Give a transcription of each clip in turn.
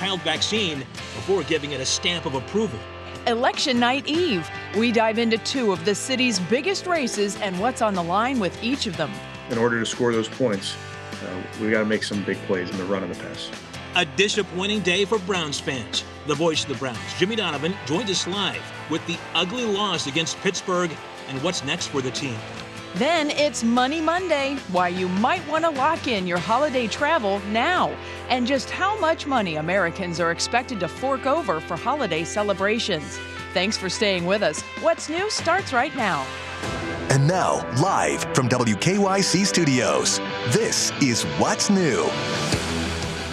child vaccine before giving it a stamp of approval. Election night eve, we dive into two of the city's biggest races and what's on the line with each of them. In order to score those points, we got to make some big plays in the run and the pass. A disappointing day for Browns fans. The voice of the Browns, Jimmy Donovan, joins us live with the ugly loss against Pittsburgh and what's next for the team. Then it's Money Monday, why you might want to lock in your holiday travel now, and just how much money Americans are expected to fork over for holiday celebrations. Thanks for staying with us. What's New starts right now. And now, live from WKYC Studios, this is What's New.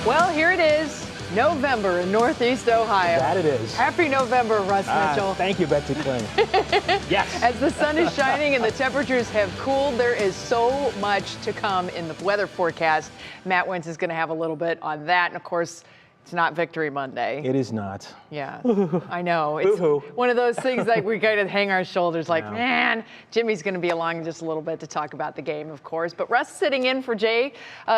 Well, here it is, November in Northeast Ohio. That it is. Happy November, Russ Mitchell. Thank you, Betsy. Yes. As the sun is shining and the temperatures have cooled, there is so much to come in the weather forecast. Matt Wentz is going to have a little bit on that. And, of course, it's not Victory Monday. It is not. Yeah, I know. It's one of those things like we kind of hang our shoulders like, man, Jimmy's going to be along in just a little bit to talk about the game, of course. But Russ sitting in for Jay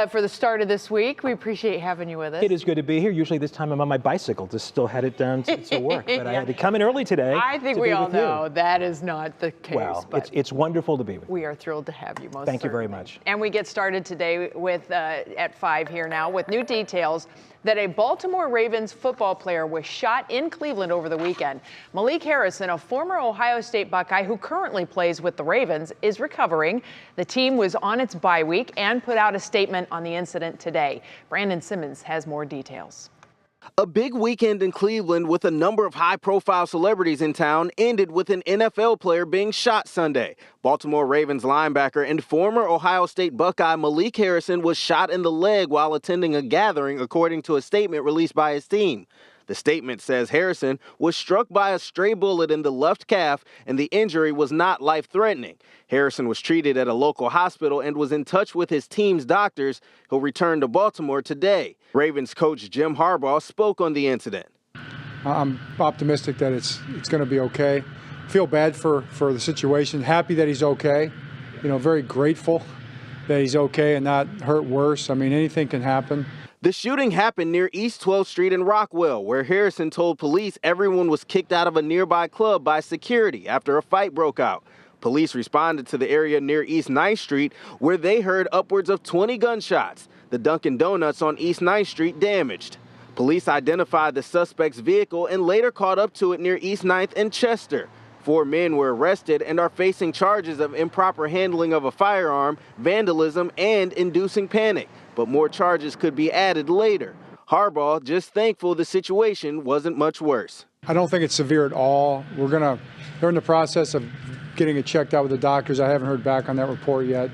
for the start of this week. We appreciate having you with us. It is good to be here. Usually this time I'm on my bicycle, just still headed down to work. But I had to come in early today. I think we all know that is not the case. Well, but it's wonderful to be with you. We are thrilled to have you, most Thank you very certainly. much. And we get started today with at 5 here now with new details that a Baltimore Ravens football player was shot in Cleveland over the weekend. Malik Harrison, a former Ohio State Buckeye who currently plays with the Ravens, is recovering. The team was on its bye week and put out a statement on the incident today. Brandon Simmons has more details. A big weekend in Cleveland with a number of high-profile celebrities in town ended with an NFL player being shot Sunday. Baltimore Ravens linebacker and former Ohio State Buckeye Malik Harrison was shot in the leg while attending a gathering, according to a statement released by his team. The statement says Harrison was struck by a stray bullet in the left calf and the injury was not life-threatening. Harrison was treated at a local hospital and was in touch with his team's doctors. He'll return to Baltimore today. Ravens coach Jim Harbaugh spoke on the incident. I'm optimistic that it's going to be okay. Feel bad for the situation. Happy that he's okay. Very grateful that he's okay and not hurt worse. I mean, anything can happen. The shooting happened near East 12th Street in Rockwell, where Harrison told police everyone was kicked out of a nearby club by security after a fight broke out. Police responded to the area near East 9th Street, where they heard upwards of 20 gunshots. The Dunkin' Donuts on East 9th Street damaged. Police identified the suspect's vehicle and later caught up to it near East 9th and Chester. 4 men were arrested and are facing charges of improper handling of a firearm, vandalism, and inducing panic. But more charges could be added later. Harbaugh just thankful the situation wasn't much worse. I don't think it's severe at all. They're in the process of getting it checked out with the doctors. I haven't heard back on that report yet.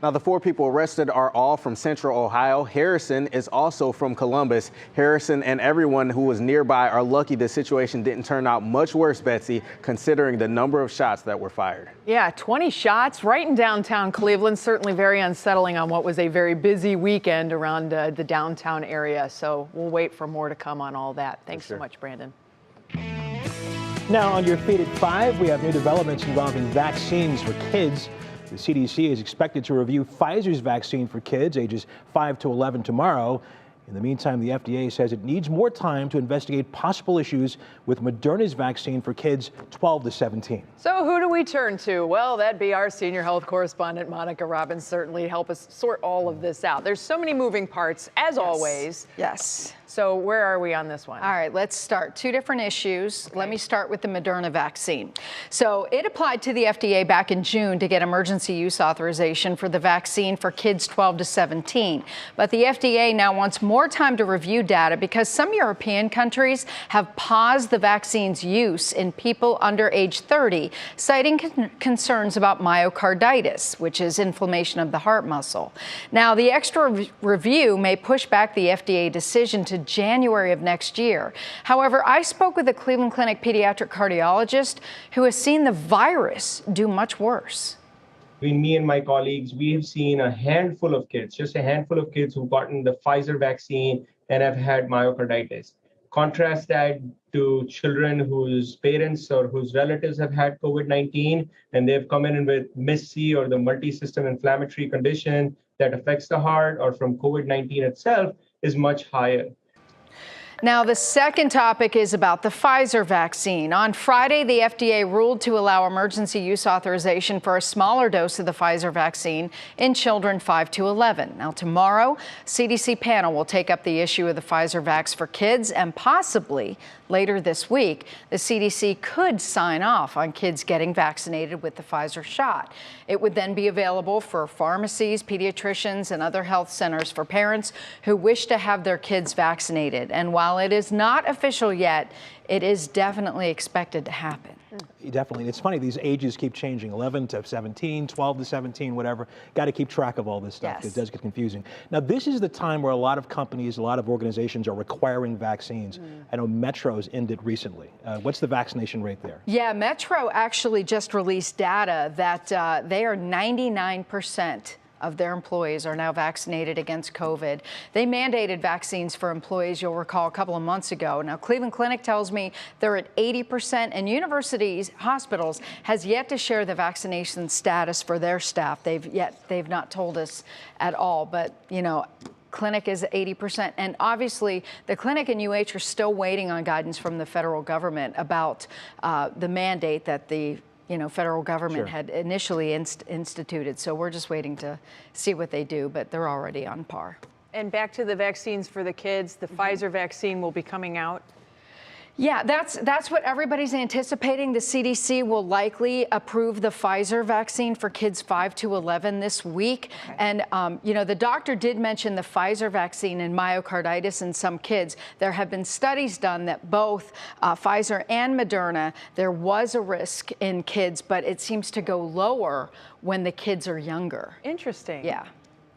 Now, the 4 people arrested are all from Central Ohio. Harrison is also from Columbus. Harrison and everyone who was nearby are lucky the situation didn't turn out much worse, Betsy, considering the number of shots that were fired. Yeah, 20 shots right in downtown Cleveland. Certainly very unsettling on what was a very busy weekend around the downtown area. So we'll wait for more to come on all that. Thanks so much, Brandon. Now on your feed at 5, we have new developments involving vaccines for kids. The CDC is expected to review Pfizer's vaccine for kids ages 5 to 11 tomorrow. In the meantime, the FDA says it needs more time to investigate possible issues with Moderna's vaccine for kids 12 to 17. So who do we turn to? Well, that'd be our senior health correspondent, Monica Robbins, certainly help us sort all of this out. There's so many moving parts, as always. Yes. So where are we on this one? All right, let's start. 2 different issues. Okay. Let me start with the Moderna vaccine. So it applied to the FDA back in June to get emergency use authorization for the vaccine for kids 12 to 17. But the FDA now wants more time to review data because some European countries have paused the vaccine's use in people under age 30, citing concerns about myocarditis, which is inflammation of the heart muscle. Now, the extra review may push back the FDA decision to January of next year. However, I spoke with a Cleveland Clinic pediatric cardiologist who has seen the virus do much worse. Between me and my colleagues, we have seen a handful of kids, just a handful of kids who've gotten the Pfizer vaccine and have had myocarditis. Contrast that to children whose parents or whose relatives have had COVID-19 and they've come in with MIS-C or the multi-system inflammatory condition that affects the heart or from COVID-19 itself is much higher. Now, the second topic is about the Pfizer vaccine. On Friday, the FDA ruled to allow emergency use authorization for a smaller dose of the Pfizer vaccine in children 5 to 11. Now, tomorrow, CDC panel will take up the issue of the Pfizer vax for kids, and possibly later this week, the CDC could sign off on kids getting vaccinated with the Pfizer shot. It would then be available for pharmacies, pediatricians, and other health centers for parents who wish to have their kids vaccinated. And while it is not official yet, it is definitely expected to happen. Definitely. It's funny, these ages keep changing, 11 to 17, 12 to 17, whatever. Got to keep track of all this stuff. Yes. It does get confusing. Now, this is the time where a lot of companies, a lot of organizations are requiring vaccines. I know Metro's ended recently. What's the vaccination rate there? Yeah, Metro actually just released data that they are 99% of their employees are now vaccinated against COVID. They mandated vaccines for employees, you'll recall, a couple of months ago. Now, Cleveland Clinic tells me they're at 80%, and universities, hospitals, has yet to share the vaccination status for their staff. They've not told us at all, but, you know, Clinic is 80%. And obviously, the clinic and UH are still waiting on guidance from the federal government about the mandate that the federal government had initially instituted. So we're just waiting to see what they do, but they're already on par. And back to the vaccines for the kids, the Pfizer vaccine will be coming out. Yeah, that's what everybody's anticipating. The CDC will likely approve the Pfizer vaccine for kids 5 to 11 this week. Okay. And, the doctor did mention the Pfizer vaccine and myocarditis in some kids. There have been studies done that both Pfizer and Moderna, there was a risk in kids, but it seems to go lower when the kids are younger. Interesting. Yeah.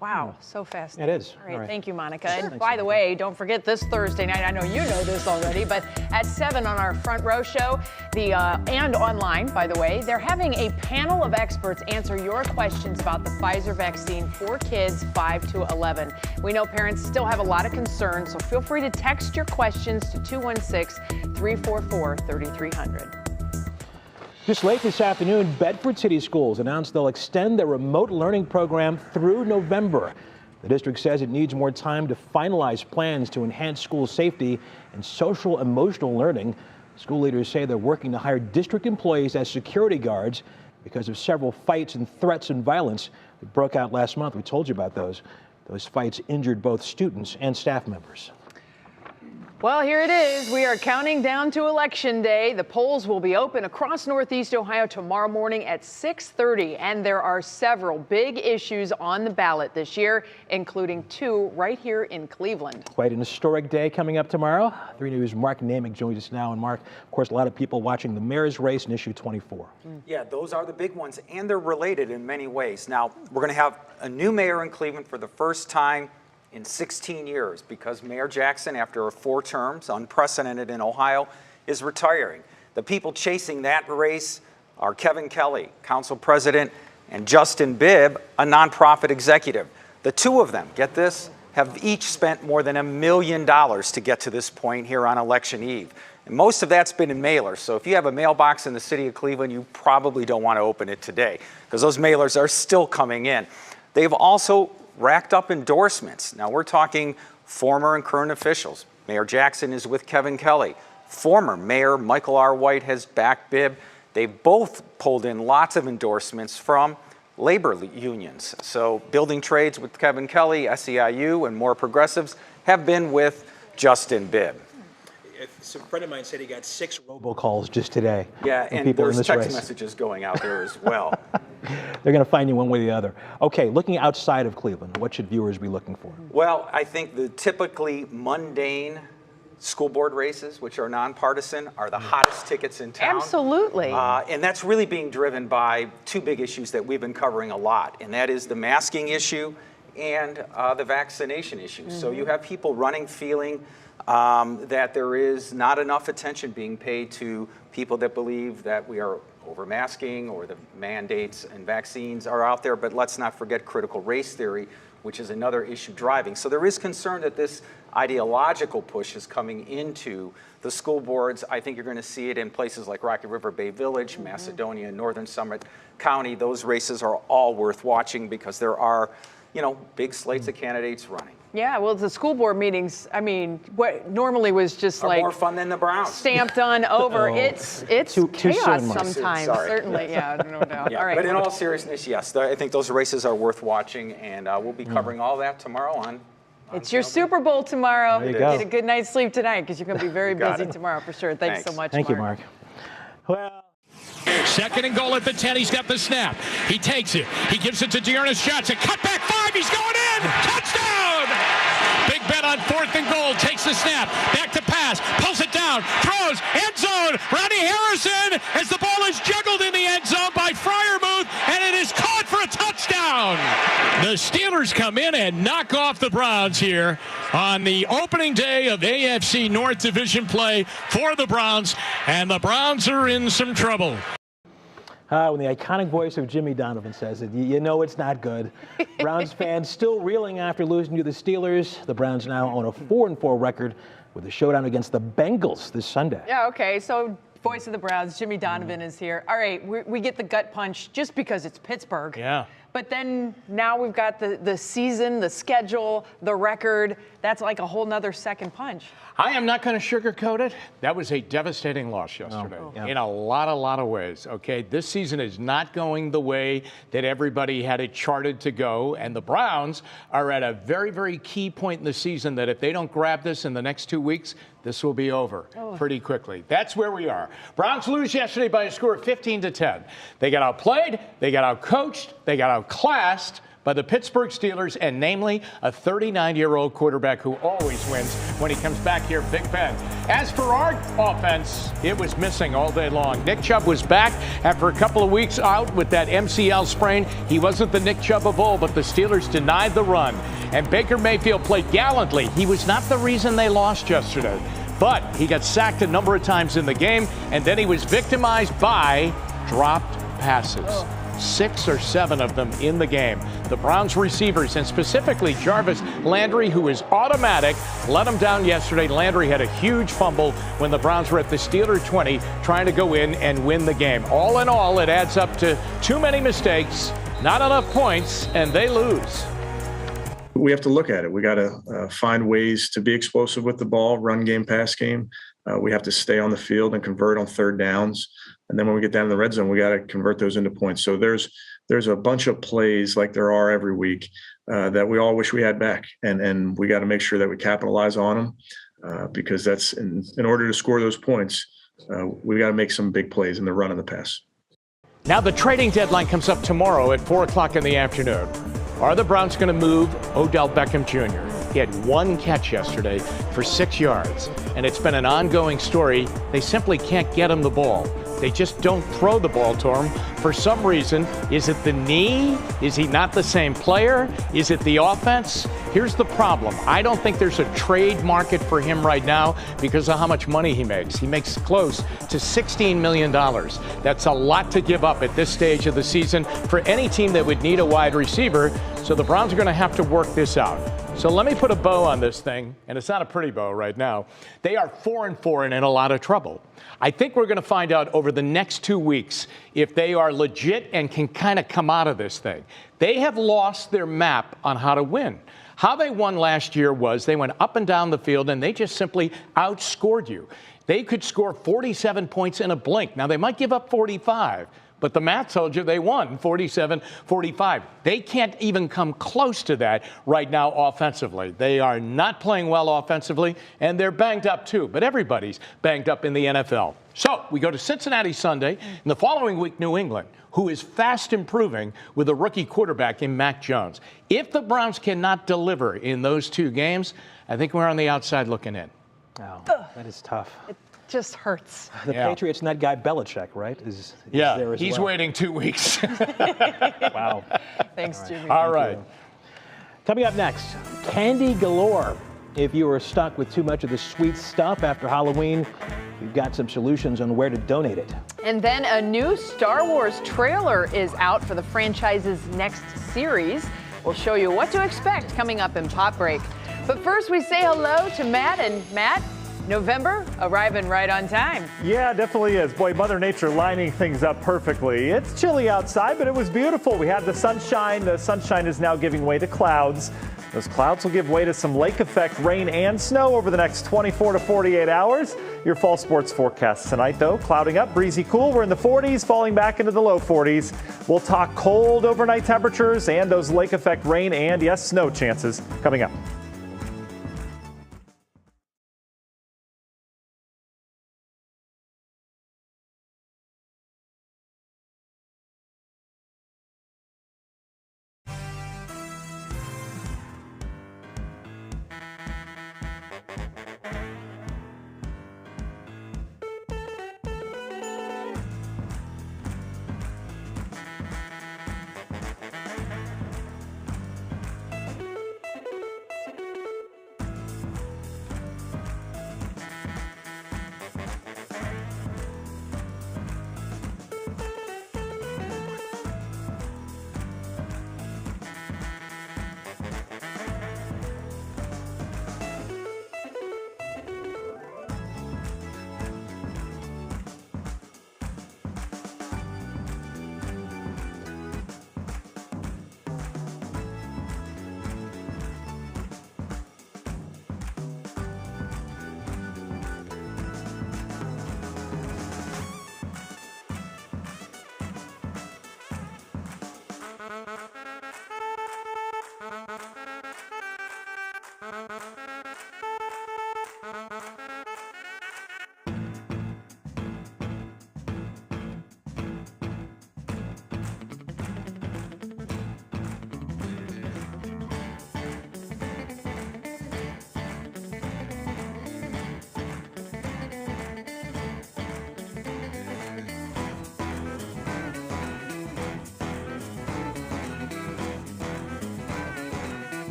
Wow, so fascinating. It is. All right, thank you, Monica. Sure. And by the way, don't forget this Thursday night, I know you know this already, but at 7 on our Front Row show, and online, by the way, they're having a panel of experts answer your questions about the Pfizer vaccine for kids 5 to 11. We know parents still have a lot of concerns, so feel free to text your questions to 216-344-3300. Just late this afternoon, Bedford City Schools announced they'll extend their remote learning program through November. The district says it needs more time to finalize plans to enhance school safety and social emotional learning. School leaders say they're working to hire district employees as security guards because of several fights and threats and violence that broke out last month. We told you about those. Those fights injured both students and staff members. Well, here it is. We are counting down to Election Day. The polls will be open across Northeast Ohio tomorrow morning at 6:30, and there are several big issues on the ballot this year, including 2 right here in Cleveland. Quite an historic day coming up tomorrow. 3 News' Mark Namick joins us now. And Mark, of course, a lot of people watching the mayor's race in issue 24. Yeah, those are the big ones, and they're related in many ways. Now, we're going to have a new mayor in Cleveland for the first time in 16 years because Mayor Jackson, after 4 terms, unprecedented in Ohio, is retiring. The people chasing that race are Kevin Kelly, council president, and Justin Bibb, a nonprofit executive. The 2 of them, get this, have each spent more than $1 million to get to this point here on election eve. And most of that's been in mailers. So if you have a mailbox in the city of Cleveland, you probably don't want to open it today because those mailers are still coming in. They've also racked up endorsements. Now we're talking former and current officials. Mayor Jackson is with Kevin Kelly. Former Mayor Michael R. White has backed Bibb. They've both pulled in lots of endorsements from labor unions. So building trades with Kevin Kelly, SEIU, and more progressives have been with Justin Bibb. A friend of mine said he got 6 robocalls just today. Yeah, and people there's in this text race. messages going out there as well. They're going to find you one way or the other. Okay, looking outside of Cleveland, what should viewers be looking for? Well, I think the typically mundane school board races, which are nonpartisan, are the hottest tickets in town. Absolutely. And that's really being driven by 2 big issues that we've been covering a lot, and that is the masking issue and the vaccination issue. So you have people running feeling that there is not enough attention being paid to people that believe that we are over masking or the mandates and vaccines are out there, but let's not forget critical race theory, which is another issue driving. So there is concern that this ideological push is coming into the school boards. I think you're going to see it in places like Rocky River Bay Village, Macedonia, Northern Summit County. Those races are all worth watching because there are, big slates of candidates running. Yeah, well, the school board meetings, I mean, what normally was just like more fun than the Browns. Stamped on over. It's chaos sometimes, Sorry. certainly. Yeah, no doubt. Yeah, all right. But in all seriousness, yes, I think those races are worth watching, and we'll be covering all that tomorrow on. It's your Super Bowl tomorrow. There you go. Get a good night's sleep tonight because you're going to be very busy tomorrow for sure. Thanks so much, Thank you, Mark. Well. Second and goal at the 10. He's got the snap. He takes it. He gives it to Dearness Johnson. Cut back 5. He's going in. Touchdown. Big Ben on 4th and goal. Takes the snap. Back to pass. Pulls it down. Throws. End zone. Ronnie Harrison as the ball is juggled in the end zone by Freiermuth, and it is caught for a touchdown. The Steelers come in and knock off the Browns here on the opening day of AFC North Division play for the Browns, and the Browns are in some trouble. When the iconic voice of Jimmy Donovan says it, you know it's not good. Browns fans still reeling after losing to the Steelers. The Browns now own a 4-4 record with a showdown against the Bengals this Sunday. Yeah, okay, so voice of the Browns, Jimmy Donovan is here. All right, we get the gut punch just because it's Pittsburgh. Yeah. But then now we've got the season, the schedule, the record. That's like a whole nother second punch. I am not going to sugarcoat it. That was a devastating loss yesterday in a lot of ways. Okay, this season is not going the way that everybody had it charted to go, and the Browns are at a very, very key point in the season that if they don't grab this in the next 2 weeks, this will be over pretty quickly. That's where we are. Browns lose yesterday by a score of 15-10. They got outplayed, they got outcoached, they got outclassed by the Pittsburgh Steelers, and namely a 39-year-old quarterback who always wins when he comes back here, Big Ben. As for our offense, it was missing all day long. Nick Chubb was back after a couple of weeks out with that MCL sprain. He wasn't the Nick Chubb of old, but the Steelers denied the run. And Baker Mayfield played gallantly. He was not the reason they lost yesterday, but he got sacked a number of times in the game, and then he was victimized by dropped passes. 6 or 7 of them in the game. The Browns receivers, and specifically Jarvis Landry, who is automatic, let him down yesterday. Landry had a huge fumble when the Browns were at the Steeler 20 trying to go in and win the game. All in all, it adds up to too many mistakes, not enough points, and they lose. We have to look at it. We got to find ways to be explosive with the ball, run game, pass game. We have to stay on the field and convert on third downs. And then when we get down in the red zone, we got to convert those into points. So there's a bunch of plays like there are every week that we all wish we had back. And we got to make sure that we capitalize on them because that's in order to score those points, we got to make some big plays in the run and the pass. Now the trading deadline comes up tomorrow at 4 o'clock in the afternoon. Are the Browns going to move Odell Beckham Jr.? He had 1 catch yesterday for 6 yards, and it's been an ongoing story. They simply can't get him the ball. They just don't throw the ball to him for some reason. Is it the knee? Is he not the same player? Is it the offense? Here's the problem. I don't think there's a trade market for him right now because of how much money he makes. He makes close to $16 million. That's a lot to give up at this stage of the season for any team that would need a wide receiver. So the Browns are going to have to work this out. So let me put a bow on this thing, and it's not a pretty bow right now. They are 4-4 and in a lot of trouble. I think we're going to find out over the next 2 weeks if they are legit and can kind of come out of this thing. They have lost their map on how to win. How they won last year was they went up and down the field, and they just simply outscored you. They could score 47 points in a blink. Now, they might give up 45. But the math told you they won 47-45. They can't even come close to that right now offensively. They are not playing well offensively, and they're banged up too. But everybody's banged up in the NFL. So we go to Cincinnati Sunday, and the following week, New England, who is fast improving with a rookie quarterback in Mac Jones. If the Browns cannot deliver in those 2 games, I think we're on the outside looking in. Oh, that is tough. Just hurts. The Patriots and that guy Belichick, right? Is yeah, there as he's well. waiting 2 weeks. Wow. Thanks, Jimmy. All right. Coming up next, candy galore. If you were stuck with too much of the sweet stuff after Halloween, we've got some solutions on where to donate it. And then a new Star Wars trailer is out for the franchise's next series. We'll show you what to expect coming up in Pop Break. But first, we say hello to Matt. And Matt, November arriving right on time. Yeah, definitely is. Boy, Mother Nature lining things up perfectly. It's chilly outside, but it was beautiful. We had the sunshine. The sunshine is now giving way to clouds. Those clouds will give way to some lake effect rain and snow over the next 24 to 48 hours. Your fall sports forecast tonight, though, clouding up, breezy cool. We're in the 40s, falling back into the low 40s. We'll talk cold overnight temperatures and those lake effect rain and, yes, snow chances coming up.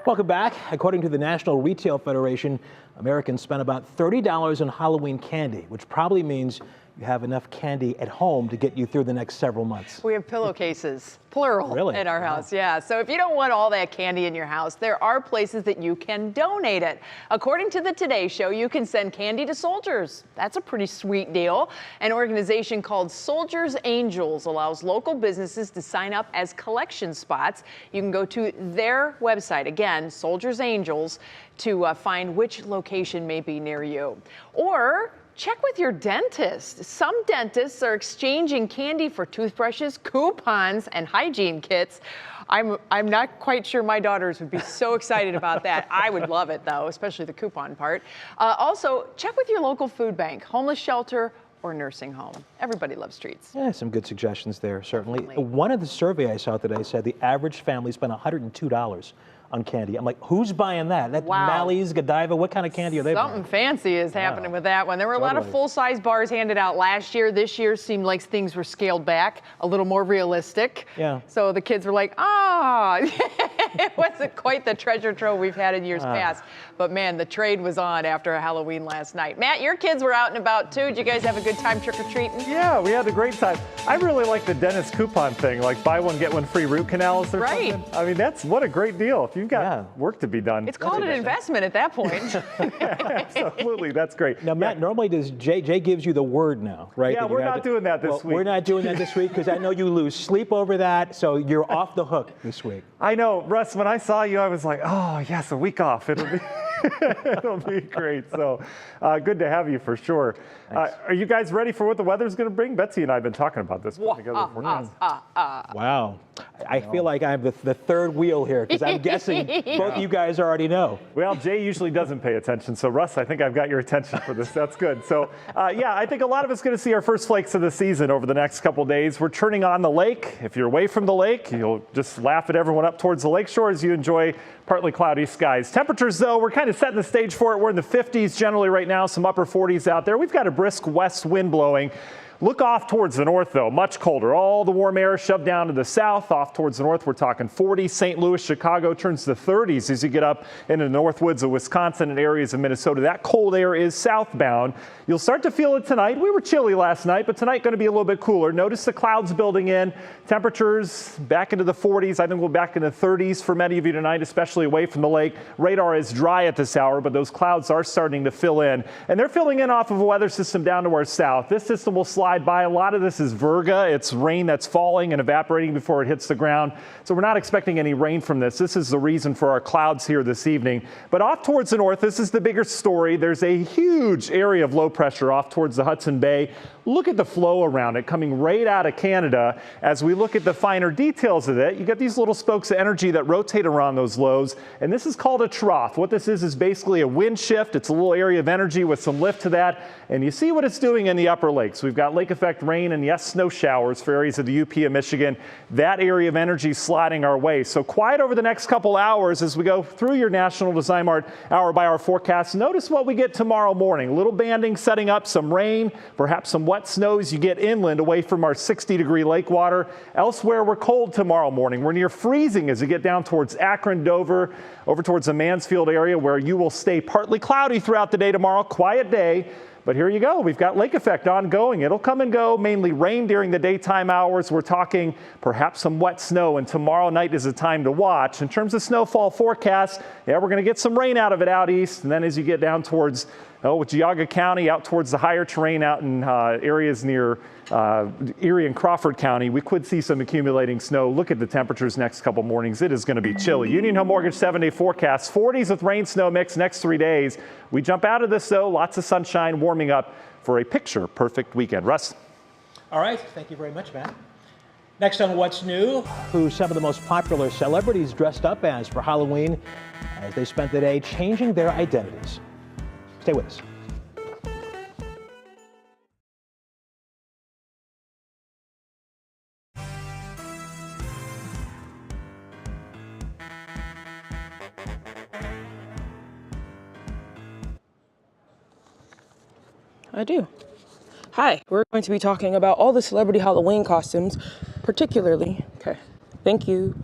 Welcome back. According to the National Retail Federation, Americans spend about $30 on Halloween candy, which probably means you have enough candy at home to get you through the next several months. We have pillowcases, plural, Really? in our house. Yeah. So if you don't want all that candy in your house, there are places that you can donate it. According to the Today Show, you can send candy to soldiers. That's a pretty sweet deal. An organization called Soldiers Angels allows local businesses to sign up as collection spots. You can go to their website, again, Soldiers Angels, to find which location may be near you. Or check with your dentist. Some dentists are exchanging candy for toothbrushes, coupons, and hygiene kits. I'm not quite sure my daughters would be so excited about that. I would love it, though, especially the coupon part. Also, check with your local food bank, homeless shelter, or nursing home. Everybody loves treats. Yeah, some good suggestions there, certainly. Definitely. One of the survey I saw today said the average family spent $102 on candy. I'm like, who's buying that? That's Wow. Mally's, Godiva. What kind of candy are they Something buying? fancy is happening with that one. There were a lot of Totally. full-size bars handed out last year. This year seemed like things were scaled back, a little more realistic. Yeah. So the kids were like, it wasn't quite the treasure trove we've had in years past. But man, the trade was on after Halloween last night. Matt, your kids were out and about too. Did you guys have a good time trick-or-treating? Yeah, we had a great time. I really like the dentist coupon thing, like buy one, get one free root canals or Right. something. I mean, what a great deal. If you've got work to be done. It's called an investment at that point. Absolutely, that's great. Now, Matt, normally Jay gives you the word now, right? Yeah, That you we're have not to- doing that this well, week. We're not doing that this week because I know you lose sleep over that, so you're off the hook this week. I know, Russ, when I saw you, I was like, oh, yes, a week off. It'll be... It'll be great. So good to have you for sure. Are you guys ready for what the weather's going to bring? Betsy and I have been talking about this together for years. Wow. I feel like I'm the third wheel here because I'm guessing both of you guys already know. Well, Jay usually doesn't pay attention. So, Russ, I think I've got your attention for this. That's good. So, yeah, I think a lot of us going to see our first flakes of the season over the next couple of days. We're turning on the lake. If you're away from the lake, you'll just laugh at everyone up towards the lakeshore as you enjoy partly cloudy skies. Temperatures, though, we're kind of setting the stage for it. We're in the 50s generally right now, some upper 40s out there. We've got a brisk west wind blowing. Look off towards the north, though, much colder. All the warm air shoved down to the south. Off towards the north, we're talking 40. St. Louis, Chicago turns to 30s as you get up into the north woods of Wisconsin and areas of Minnesota. That cold air is southbound. You'll start to feel it tonight. We were chilly last night, but tonight going to be a little bit cooler. Notice the clouds building in. Temperatures back into the 40s. I think we'll back into 30s for many of you tonight, especially away from the lake. Radar is dry at this hour, but those clouds are starting to fill in. And they're filling in off of a weather system down to our south. This system will slide by. A lot of this is virga. It's rain that's falling and evaporating before it hits the ground. So we're not expecting any rain from this. This is the reason for our clouds here this evening. But off towards the north, this is the bigger story. There's a huge area of low pressure off towards the Hudson Bay. Look at the flow around it coming right out of Canada. As we look at the finer details of it, you get these little spokes of energy that rotate around those lows. And this is called a trough. What this is basically a wind shift. It's a little area of energy with some lift to that. And you see what it's doing in the upper lakes. We've got lake effect rain and, yes, snow showers for areas of the UP of Michigan. That area of energy sliding our way. So quiet over the next couple hours as we go through your National Design Mart hour by hour forecast. Notice what we get tomorrow morning. A little banding setting up, some rain, perhaps some wet snow as you get inland away from our 60-degree lake water. Elsewhere, we're cold tomorrow morning. We're near freezing as you get down towards Akron, Dover, over towards the Mansfield area where you will stay partly cloudy throughout the day tomorrow. Quiet day. But here you go. We've got lake effect ongoing. It'll come and go, mainly rain during the daytime hours. We're talking perhaps some wet snow, and tomorrow night is a time to watch. In terms of snowfall forecast, yeah, we're going to get some rain out of it out east. And then as you get down towards Geauga County, out towards the higher terrain out in areas near Erie and Crawford County, we could see some accumulating snow. Look at the temperatures next couple mornings. It is going to be chilly. Union Home Mortgage 7-day forecast, 40s with rain snow mix next 3 days. We jump out of this, though, lots of sunshine warming up for a picture perfect weekend. Russ. All right. Thank you very much, Matt. Next on What's New, who some of the most popular celebrities dressed up as for Halloween as they spent the day changing their identities. Stay with us. I do. Hi, we're going to be talking about all the celebrity Halloween costumes, particularly. Okay, thank you.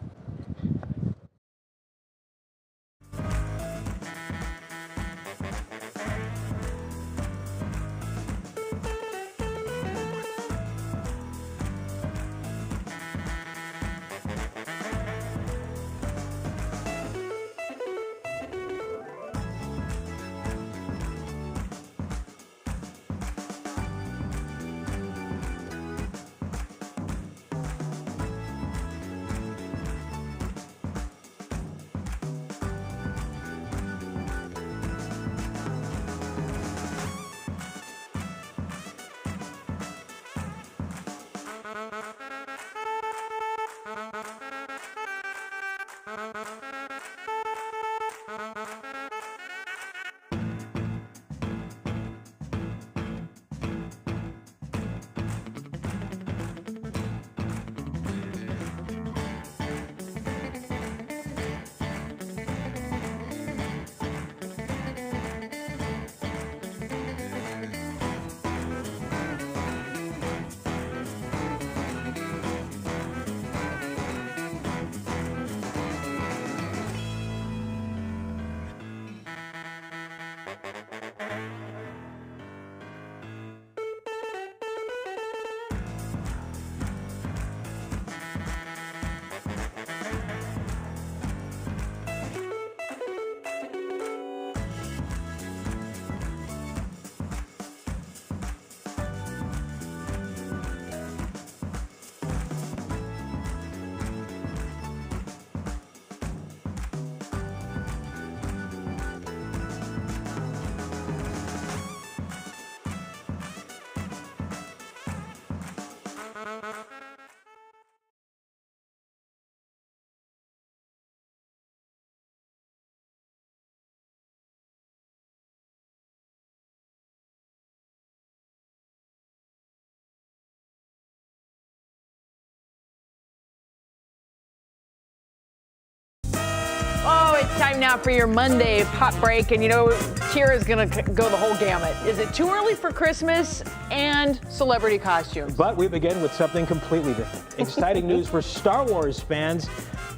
Time now for your Monday pop break. And you know, Kira's going to go the whole gamut. Is it too early for Christmas and celebrity costumes? But we begin with something completely different. Exciting news for Star Wars fans.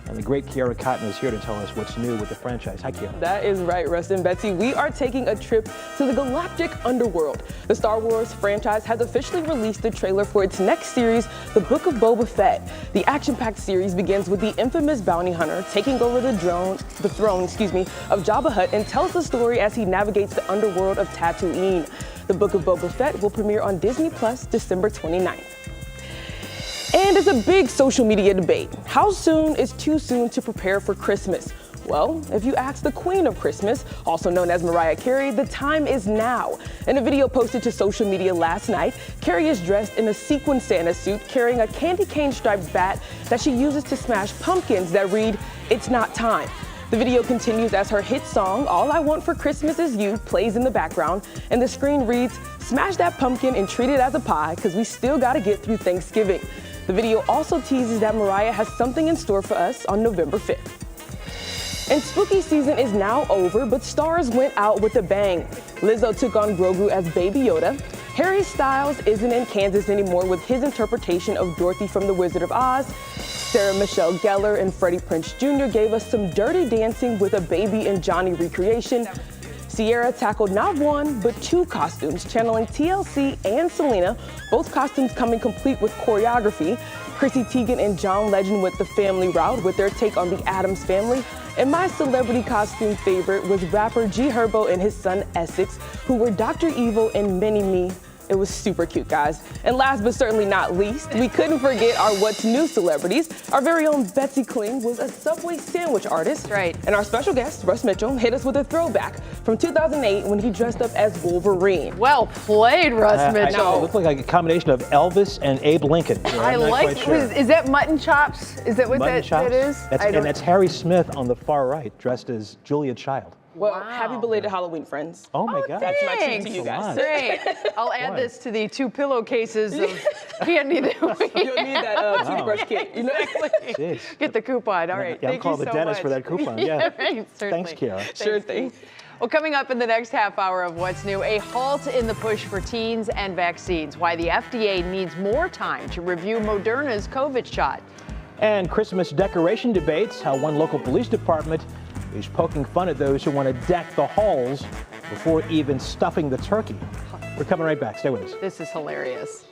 And the great Kiara Cotton is here to tell us what's new with the franchise. Hi, Kiara. That is right, Russ and Betsy. We are taking a trip to the galactic underworld. The Star Wars franchise has officially released the trailer for its next series, The Book of Boba Fett. The action-packed series begins with the infamous bounty hunter taking over the throne of Jabba Hutt and tells the story as he navigates the underworld of Tatooine. The Book of Boba Fett will premiere on Disney Plus December 29th. And it's a big social media debate. How soon is too soon to prepare for Christmas? Well, if you ask the Queen of Christmas, also known as Mariah Carey, the time is now. In a video posted to social media last night, Carey is dressed in a sequin Santa suit carrying a candy cane striped bat that she uses to smash pumpkins that read, "It's not time." The video continues as her hit song, "All I Want for Christmas Is You," plays in the background, and the screen reads, "Smash that pumpkin and treat it as a pie, because we still gotta get through Thanksgiving." The video also teases that Mariah has something in store for us on November 5th. And spooky season is now over, but stars went out with a bang. Lizzo took on Grogu as Baby Yoda. Harry Styles isn't in Kansas anymore with his interpretation of Dorothy from The Wizard of Oz. Sarah Michelle Gellar and Freddie Prinze Jr. gave us some Dirty Dancing with a Baby and Johnny recreation. Sierra tackled not one, but two costumes, channeling TLC and Selena, both costumes coming complete with choreography. Chrissy Teigen and John Legend with the family route with their take on the Addams Family. And my celebrity costume favorite was rapper G Herbo and his son Essex, who were Dr. Evil and Mini-Me. It was super cute, guys. And last but certainly not least, we couldn't forget our What's New celebrities. Our very own Betsy Kling was a Subway sandwich artist. Right. And our special guest, Russ Mitchell, hit us with a throwback from 2008 when he dressed up as Wolverine. Well played, Russ Mitchell. I know, it looked like a combination of Elvis and Abe Lincoln. I like, sure. Is that mutton chops? Is that what that is? And that's Harry Smith on the far right, dressed as Julia Child. Well, happy belated Halloween, friends. Oh my God. That's my treat to you guys. Great. I'll add this to the 2 pillowcases of candy that we You'll need that toothbrush kit. You know? Jeez. Get the coupon. All right. Yeah, I'm Thank calling you the so dentist much. for that coupon. Yeah. Right, certainly. Thanks, Kiara. Sure thing. Well, coming up in the next half hour of What's New, a halt in the push for teens and vaccines, why the FDA needs more time to review Moderna's COVID shot. And Christmas decoration debates, how one local police department is poking fun at those who want to deck the halls before even stuffing the turkey. We're coming right back. Stay with us. This is hilarious.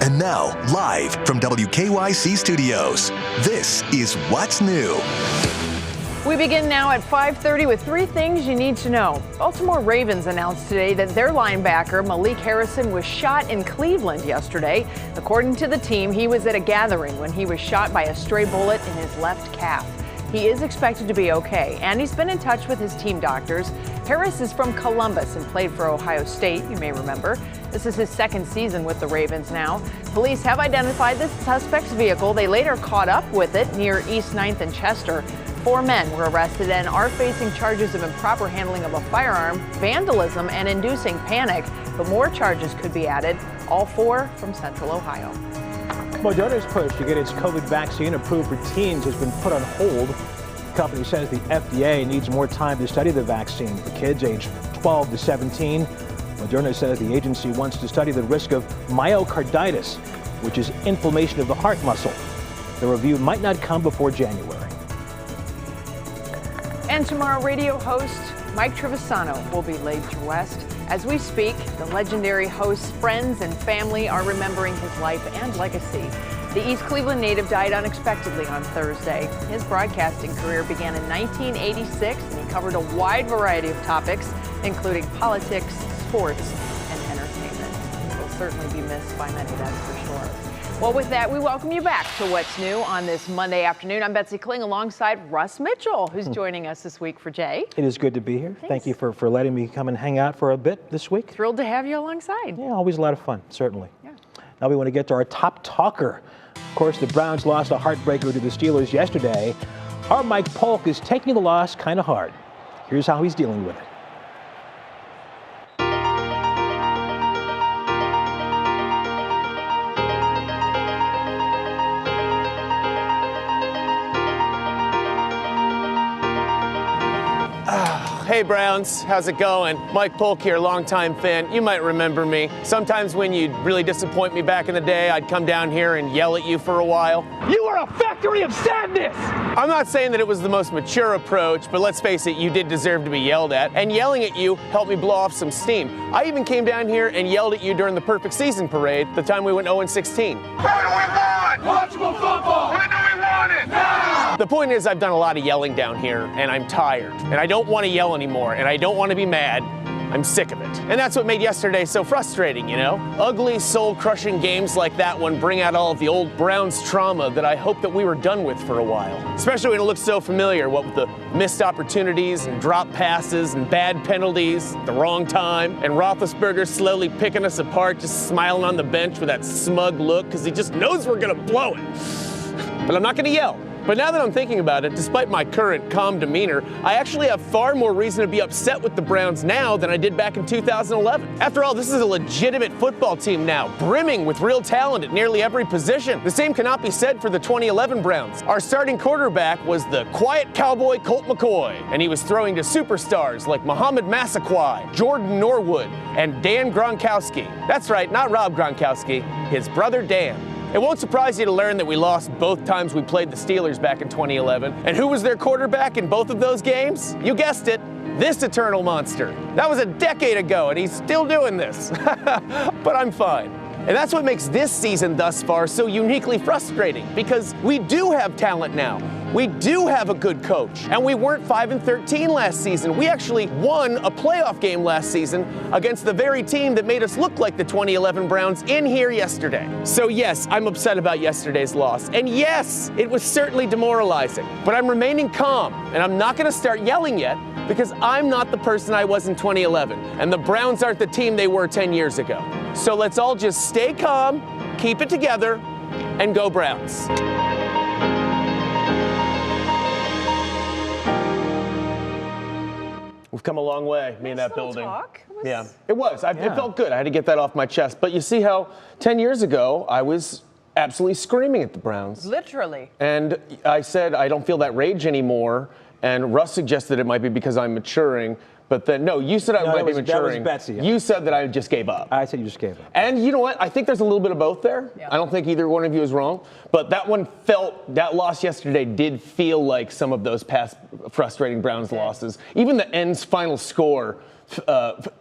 And now, live from WKYC Studios, this is What's New. We begin now at 5:30 with 3 things you need to know. Baltimore Ravens announced today that their linebacker, Malik Harrison, was shot in Cleveland yesterday. According to the team, he was at a gathering when he was shot by a stray bullet in his left calf. He is expected to be okay, and he's been in touch with his team doctors. Harris is from Columbus and played for Ohio State, you may remember. This is his 2nd season with the Ravens now. Police have identified the suspect's vehicle. They later caught up with it near East 9th and Chester. 4 men were arrested and are facing charges of improper handling of a firearm, vandalism, and inducing panic. But more charges could be added, all 4 from Central Ohio. Moderna's push to get its COVID vaccine approved for teens has been put on hold. The company says the FDA needs more time to study the vaccine for kids aged 12 to 17. Moderna says the agency wants to study the risk of myocarditis, which is inflammation of the heart muscle. The review might not come before January. And tomorrow, radio host Mike Trevisano will be laid to rest. As we speak, the legendary host's friends and family are remembering his life and legacy. The East Cleveland native died unexpectedly on Thursday. His broadcasting career began in 1986, and he covered a wide variety of topics, including politics, sports, and entertainment. He will certainly be missed by many, that's for sure. Well, with that, we welcome you back to What's New on this Monday afternoon. I'm Betsy Kling alongside Russ Mitchell, who's joining us this week for Jay. It is good to be here. Thanks. Thank you for letting me come and hang out for a bit this week. Thrilled to have you alongside. Yeah, always a lot of fun, certainly. Yeah. Now we want to get to our top talker. Of course, the Browns lost a heartbreaker to the Steelers yesterday. Our Mike Polk is taking the loss kind of hard. Here's how he's dealing with it. Hey Browns, how's it going? Mike Polk here, longtime fan. You might remember me. Sometimes when you'd really disappoint me back in the day, I'd come down here and yell at you for a while. You are a factory of sadness! I'm not saying that it was the most mature approach, but let's face it, you did deserve to be yelled at. And yelling at you helped me blow off some steam. I even came down here and yelled at you during the Perfect Season Parade, the time we went 0-16. When do we want? Watchable football! When do we want it? Now! The point is, I've done a lot of yelling down here, and I'm tired. And I don't want to yell anymore, and I don't want to be mad. I'm sick of it. And that's what made yesterday so frustrating, you know? Ugly, soul-crushing games like that one bring out all of the old Browns trauma that I hope that we were done with for a while. Especially when it looks so familiar, what with the missed opportunities and drop passes and bad penalties at the wrong time, and Roethlisberger slowly picking us apart, just smiling on the bench with that smug look because he just knows we're gonna blow it. But I'm not gonna yell. But now that I'm thinking about it, despite my current calm demeanor, I actually have far more reason to be upset with the Browns now than I did back in 2011. After all, this is a legitimate football team now, brimming with real talent at nearly every position. The same cannot be said for the 2011 Browns. Our starting quarterback was the quiet cowboy Colt McCoy, and he was throwing to superstars like Muhammad Massaquoi, Jordan Norwood, and Dan Gronkowski. That's right, not Rob Gronkowski, his brother Dan. It won't surprise you to learn that we lost both times we played the Steelers back in 2011. And who was their quarterback in both of those games? You guessed it, this eternal monster. That was a decade ago, and he's still doing this. But I'm fine. And that's what makes this season thus far so uniquely frustrating, because we do have talent now. We do have a good coach, and we weren't 5-13 last season. We actually won a playoff game last season against the very team that made us look like the 2011 Browns in here yesterday. So yes, I'm upset about yesterday's loss, and yes, it was certainly demoralizing, but I'm remaining calm, and I'm not gonna start yelling yet, because I'm not the person I was in 2011, and the Browns aren't the team they were 10 years ago. So let's all just stay calm, keep it together, and go Browns. We've come a long way, me and that building. Yeah, it was. It felt good. I had to get that off my chest. But you see how 10 years ago, I was absolutely screaming at the Browns. Literally. And I said, I don't feel that rage anymore. And Russ suggested it might be because I'm maturing. But then, no, you said I might be maturing. That was Betsy. You said that I just gave up. I said you just gave up. And you know what? I think there's a little bit of both there. Yeah. I don't think either one of you is wrong. But that loss yesterday did feel like some of those past frustrating Browns losses. Even the end's final score,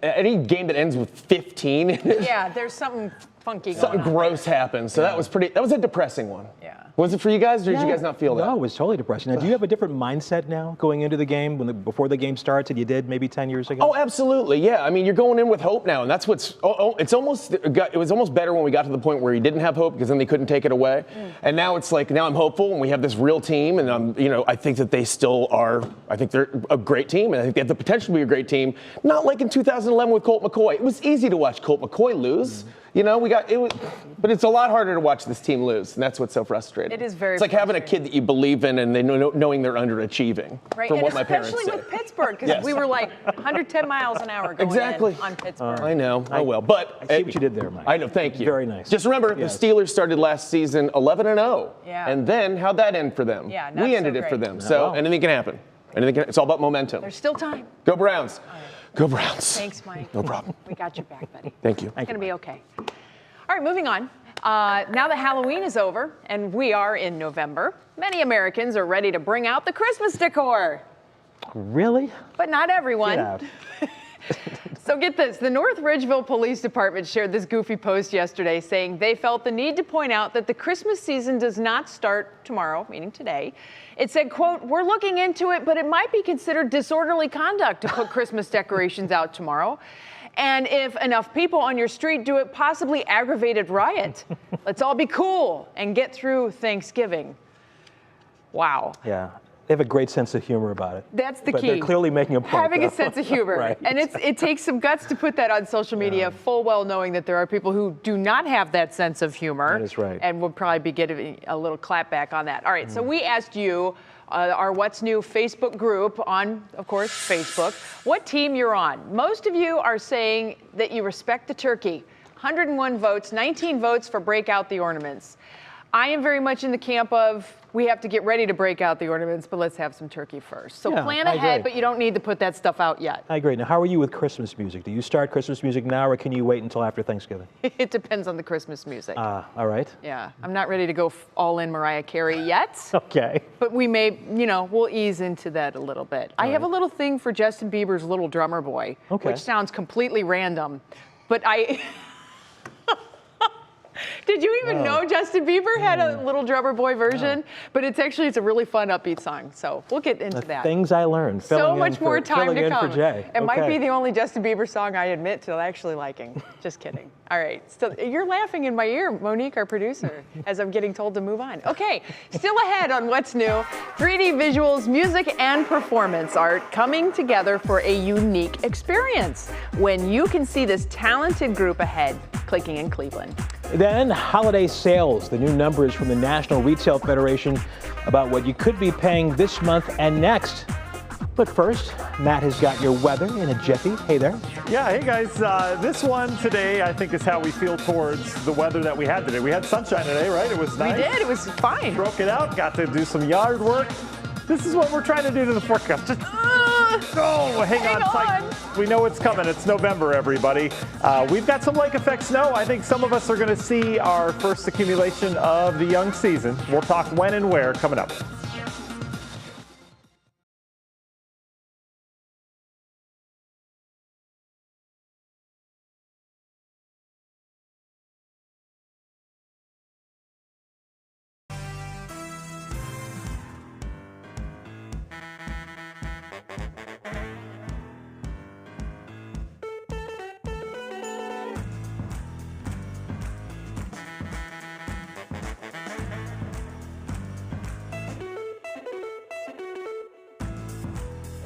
any game that ends with 15. Yeah, there's something funky going Something on. gross happened. So that was a depressing one. Yeah. Was it for you guys, or did you guys not feel that? No, it was totally depressing. Now, do you have a different mindset now going into the game before the game starts than you did maybe 10 years ago? Oh, absolutely. Yeah. I mean, you're going in with hope now, and that's what's. It was almost better when we got to the point where you didn't have hope because then they couldn't take it away. And now it's like now I'm hopeful, and we have this real team, and I think that they still are. I think they're a great team, and I think they have the potential to be a great team. Not like in 2011 with Colt McCoy. It was easy to watch Colt McCoy lose. But it's a lot harder to watch this team lose, and that's what's so frustrating. It is very. It's like having a kid that you believe in, and knowing they're underachieving. Right, from and what my parents especially say. with Pittsburgh, because Yes. we were like 110 miles an hour going in on Pittsburgh. I know. But I see what you did there, Mike. I know. Thank you. Very nice. Just remember, Yes. the Steelers started last season 11-0. Yeah. And then how'd that end for them? Yeah, not we so ended it for great. them. So anything can happen. It's all about momentum. There's still time. Go Browns. Go Browns. Thanks, Mike. No problem. We got your back, buddy. Thank you. It's going to be okay. All right, moving on. Now that Halloween is over and we are in November, many Americans are ready to bring out the Christmas decor. Really? But not everyone. Get out. So get this, the North Ridgeville Police Department shared this goofy post yesterday saying they felt the need to point out that the Christmas season does not start tomorrow, meaning today. It said, quote, "We're looking into it, but it might be considered disorderly conduct to put Christmas decorations out tomorrow. And if enough people on your street do it, possibly aggravated riot. Let's all be cool and get through Thanksgiving." Wow. Yeah. They have a great sense of humor about it. That's the but key. They're clearly making a point. Having though. a sense of humor. Right. And it takes some guts to put that on social media, full well knowing that there are people who do not have that sense of humor. That is right. And would probably be getting a little clap back on that. All right, so we asked you, our What's New Facebook group on, of course, Facebook, what team you're on. Most of you are saying that you respect the turkey. 101 votes, 19 votes for break out the ornaments. I am very much in the camp of we have to get ready to break out the ornaments, but let's have some turkey first. So Yeah, plan I ahead, agree. but you don't need to put that stuff out yet. I agree. Now, how are you with Christmas music? Do you start Christmas music now, or can you wait until after Thanksgiving? It depends on the Christmas music. All right. Yeah, I'm not ready to go all in Mariah Carey yet. Okay. But we may, we'll ease into that a little bit. I have a little thing for Justin Bieber's Little Drummer Boy, which sounds completely random, but I... Did you even know Justin Bieber had a Little Drummer Boy version? But it's a really fun, upbeat song. So we'll get into that. Things I learned. So much more time to come. For Jay. It might be the only Justin Bieber song I admit to actually liking. Just kidding. All right. So you're laughing in my ear, Monique, our producer, as I'm getting told to move on. Okay. Still ahead on What's New. 3D visuals, music, and performance art coming together for a unique experience when you can see this talented group ahead clicking in Cleveland. Then holiday sales, the new numbers from the National Retail Federation about what you could be paying this month and next. But first, Matt has got your weather in a jiffy. Hey there. Yeah, hey guys. This one today, I think, is how we feel towards the weather that we had today. We had sunshine today, right? It was nice. We did. It was fine. Broke it out. Got to do some yard work. This is what we're trying to do to the forecast. Just, hang on tight. We know it's coming. It's November, everybody. We've got some lake effect snow. I think some of us are going to see our first accumulation of the young season. We'll talk when and where coming up.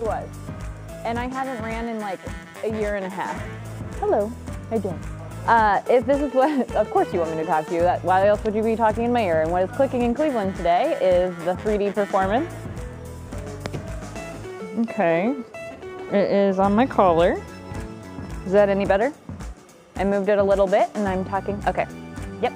It was. And I haven't ran in like a year and a half. Hello. Hi, Dan. If this is what, of course you want me to talk to you. Why else would you be talking in my ear? And what is clicking in Cleveland today is the 3D performance. Okay. It is on my collar. Is that any better? I moved it a little bit and I'm talking. Okay. Yep.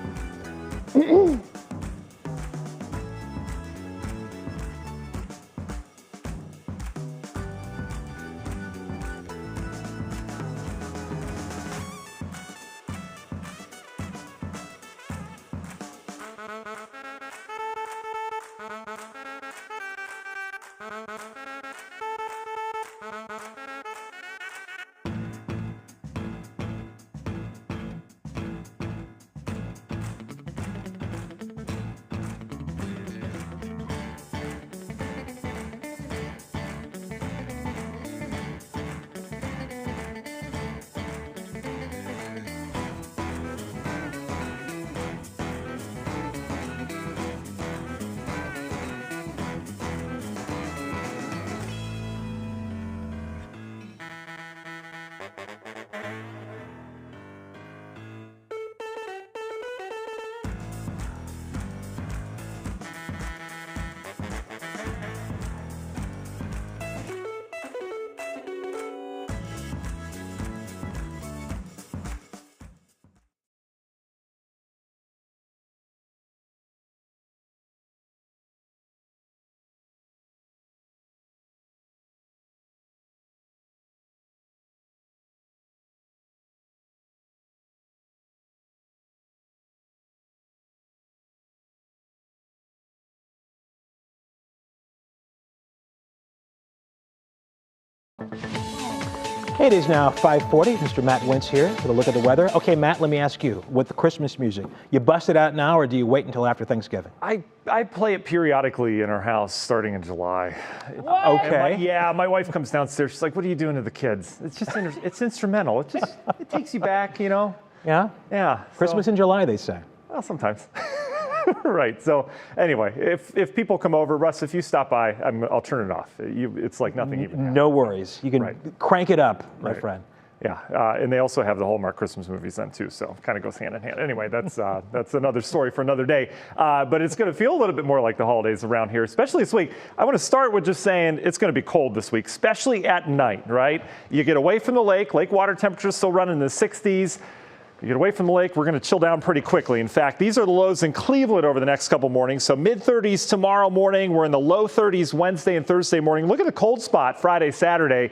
It is now 5:40. Mr. Matt Wentz here with a look at the weather. Okay, Matt, let me ask you, with the Christmas music, you bust it out now or do you wait until after Thanksgiving? I play it periodically in our house starting in July. What? Okay. My wife comes downstairs. She's like, "What are you doing to the kids?" It's just it's instrumental. It takes you back, you know. Yeah? Yeah. Christmas in July, they say. Well, sometimes. Right. So anyway, if people come over, Russ, if you stop by, I'll turn it off. It's like nothing even happened. No worries. You can crank it up, my friend. Yeah, and they also have the Hallmark Christmas movies then too, so kind of goes hand in hand. Anyway, that's another story for another day. But it's going to feel a little bit more like the holidays around here, especially this week. I want to start with just saying it's going to be cold this week, especially at night, right? You get away from the lake water temperatures still running in the 60s. You get away from the lake, we're going to chill down pretty quickly. In fact, these are the lows in Cleveland over the next couple mornings. So mid-30s tomorrow morning. We're in the low 30s Wednesday and Thursday morning. Look at the cold spot Friday, Saturday.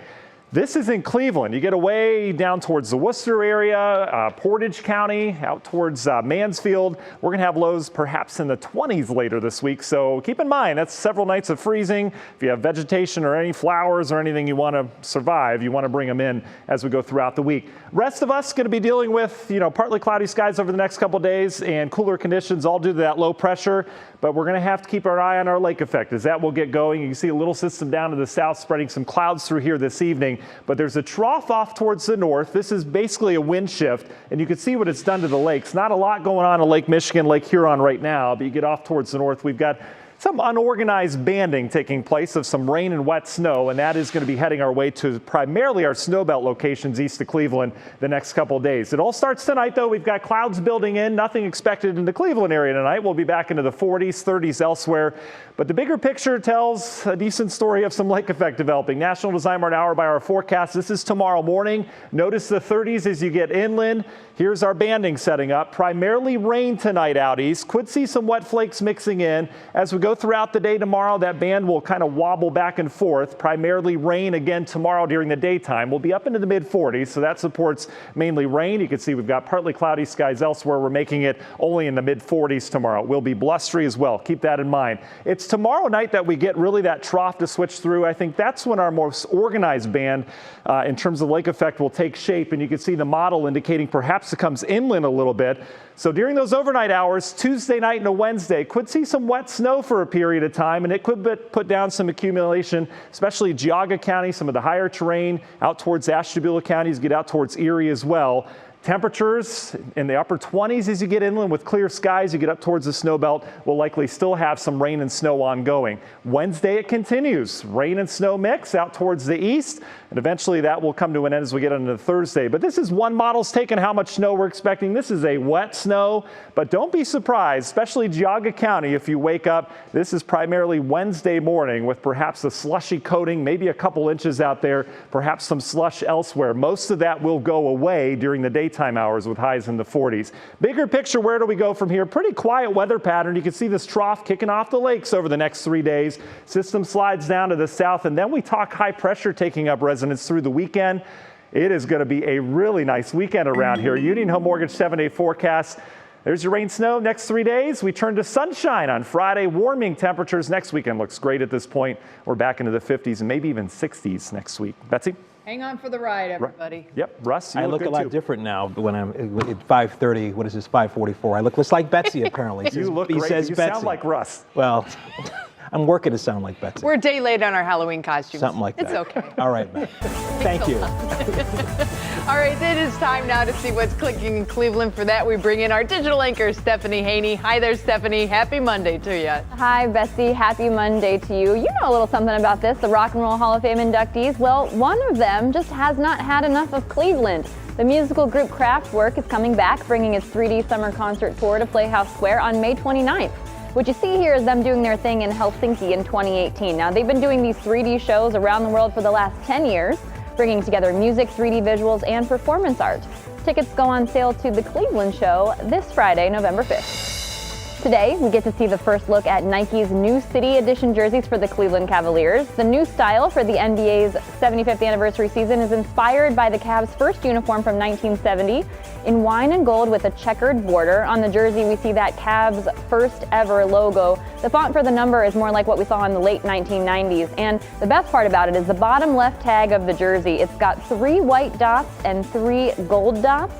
This is in Cleveland. You get away down towards the Worcester area, Portage County, out towards Mansfield. We're going to have lows perhaps in the 20s later this week. So keep in mind, that's several nights of freezing. If you have vegetation or any flowers or anything you want to survive, you want to bring them in as we go throughout the week. Rest of us going to be dealing with, partly cloudy skies over the next couple days and cooler conditions all due to that low pressure. But we're going to have to keep our eye on our lake effect as that will get going. You can see a little system down to the south spreading some clouds through here this evening. But there's a trough off towards the north. This is basically a wind shift, and you can see what it's done to the lakes. Not a lot going on in Lake Michigan, Lake Huron right now, but you get off towards the north. We've got some unorganized banding taking place of some rain and wet snow, and that is going to be heading our way to primarily our snowbelt locations east of Cleveland the next couple of days. It all starts tonight, though. We've got clouds building in. Nothing expected in the Cleveland area tonight. We'll be back into the 40s, 30s elsewhere. But the bigger picture tells a decent story of some lake effect developing. National Design Martin hour by our forecast. This is tomorrow morning. Notice the 30s as you get inland. Here's our banding setting up. Primarily rain tonight out east. Could see some wet flakes mixing in. As we go throughout the day tomorrow, that band will kind of wobble back and forth. Primarily rain again tomorrow during the daytime. We'll be up into the mid-40s, so that supports mainly rain. You can see we've got partly cloudy skies elsewhere. We're making it only in the mid-40s tomorrow. It will be blustery as well. Keep that in mind. It's tomorrow night that we get really that trough to switch through. I think that's when our most organized band in terms of lake effect will take shape, and you can see the model indicating perhaps it comes inland a little bit. So during those overnight hours, Tuesday night and a Wednesday, could see some wet snow for a period of time, and it could put down some accumulation, especially Geauga County, some of the higher terrain out towards Ashtabula counties, get out towards Erie as well. Temperatures in the upper 20s as you get inland with clear skies. You get up towards the snow belt. We'll likely still have some rain and snow ongoing. Wednesday it continues. Rain and snow mix out towards the east. And eventually that will come to an end as we get into Thursday. But this is one model's taken how much snow we're expecting. This is a wet snow. But don't be surprised, especially Geauga County, if you wake up. This is primarily Wednesday morning with perhaps a slushy coating, maybe a couple inches out there, perhaps some slush elsewhere. Most of that will go away during the daytime hours with highs in the 40s. Bigger picture, where do we go from here? Pretty quiet weather pattern. You can see this trough kicking off the lakes over the next 3 days. System slides down to the south, and then we talk high pressure taking up residence through the weekend. It is going to be a really nice weekend around here. Union Home Mortgage 7-day forecast. There's your rain, snow. Next 3 days, we turn to sunshine on Friday. Warming temperatures next weekend looks great at this point. We're back into the 50s and maybe even 60s next week. Betsy? Hang on for the ride, everybody. Yep, Russ, you I look a lot different now when I'm at 5:30. What is this, 5:44? I look just like Betsy, apparently. You look great. Says You Betsy. sound like Russ. Well, I'm working to sound like Betsy. We're a day late on our Halloween costumes. Something like that. It's okay. All right, man. Thank you. All right, it is time now to see what's clicking in Cleveland. For that, we bring in our digital anchor, Stephanie Haney. Hi there, Stephanie. Happy Monday to you. Hi, Betsy. Happy Monday to you. You know a little something about this, the Rock and Roll Hall of Fame inductees. Well, one of them just has not had enough of Cleveland. The musical group Kraftwerk is coming back, bringing its 3D summer concert tour to Playhouse Square on May 29th. What you see here is them doing their thing in Helsinki in 2018. Now, they've been doing these 3D shows around the world for the last 10 years, bringing together music, 3D visuals, and performance art. Tickets go on sale to the Cleveland show this Friday, November 5th. Today, we get to see the first look at Nike's new City Edition jerseys for the Cleveland Cavaliers. The new style for the NBA's 75th anniversary season is inspired by the Cavs' first uniform from 1970. in wine and gold with a checkered border. On the jersey, we see that Cavs' first ever logo. The font for the number is more like what we saw in the late 1990s. And the best part about it is the bottom left tag of the jersey. It's got 3 white dots and 3 gold dots.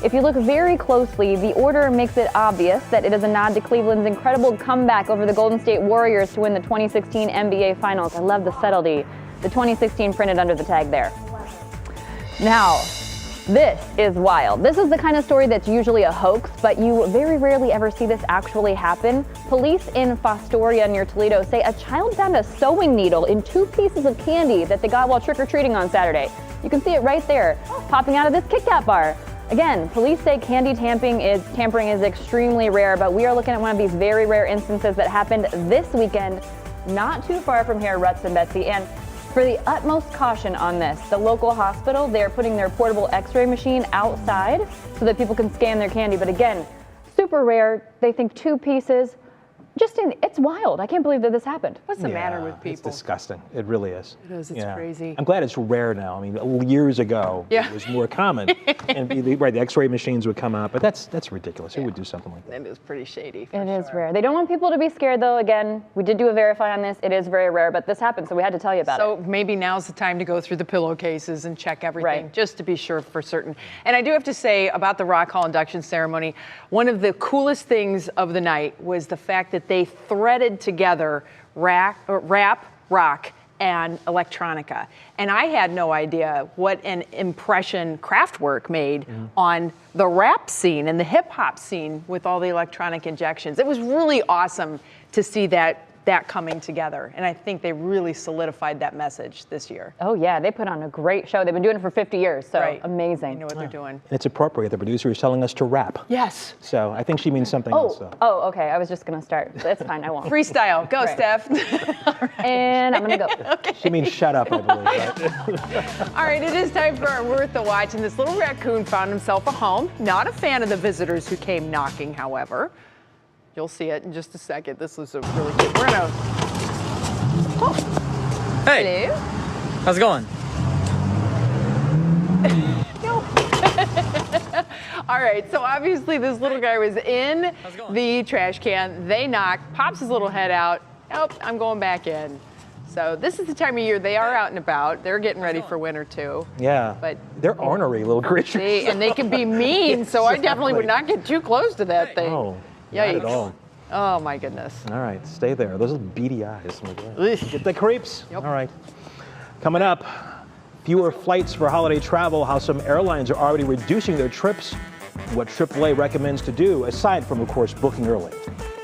If you look very closely, the order makes it obvious that it is a nod to Cleveland's incredible comeback over the Golden State Warriors to win the 2016 NBA Finals. I love the subtlety. The 2016 printed under the tag there. Now, this is wild. This is the kind of story that's usually a hoax, but you very rarely ever see this actually happen. Police in Fostoria near Toledo say a child found a sewing needle in 2 pieces of candy that they got while trick-or-treating on Saturday. You can see it right there, popping out of this Kit Kat bar. Again, police say candy tampering is extremely rare, but we are looking at one of these very rare instances that happened this weekend, not too far from here, Russ and Betsy. And for the utmost caution on this, the local hospital, they're putting their portable x-ray machine outside so that people can scan their candy. But again, super rare. They think 2 pieces. It's wild. I can't believe that this happened. What's the matter with people? It's disgusting. It really is. It is. It's crazy. I'm glad it's rare now. I mean, years ago, it was more common. And the x-ray machines would come out, but that's ridiculous. Who would do something like that? It is pretty shady. It is rare. They don't want people to be scared, though. Again, we did do a verify on this. It is very rare, but this happened, so we had to tell you about it. So maybe now's the time to go through the pillowcases and check everything, just to be sure for certain. And I do have to say about the Rock Hall induction ceremony, one of the coolest things of the night was the fact that they threaded together rap, rock, and electronica. And I had no idea what an impression Kraftwerk made on the rap scene and the hip hop scene with all the electronic injections. It was really awesome to see that coming together. And I think they really solidified that message this year. Oh yeah, they put on a great show. They've been doing it for 50 years, so amazing. They know what they're doing. And it's appropriate. The producer is telling us to rap. Yes. So I think she means something else. Oh, okay. I was just going to start. That's fine. I won't. Freestyle. Go, Steph. And I'm going to go. Okay. She means shut up, I believe. Right? All right, it is time for our Worth the Watch. And this little raccoon found himself a home. Not a fan of the visitors who came knocking, however. You'll see it in just a second. This is a really good. We're gonna. Oh. Hey. Hello. How's it going? All right, so obviously this little guy was in the trash can. They knocked, pops his little head out. Nope, I'm going back in. So this is the time of year they are out and about. They're getting ready for winter too. Yeah, but they're ornery little creatures. And they can be mean, so I definitely would not get too close to that thing. Oh, yikes. not at all. Oh my goodness. All right, stay there. Those little beady eyes. Get the creeps. All right. Coming up, fewer flights for holiday travel, how some airlines are already reducing their trips, what AAA recommends to do, aside from, of course, booking early.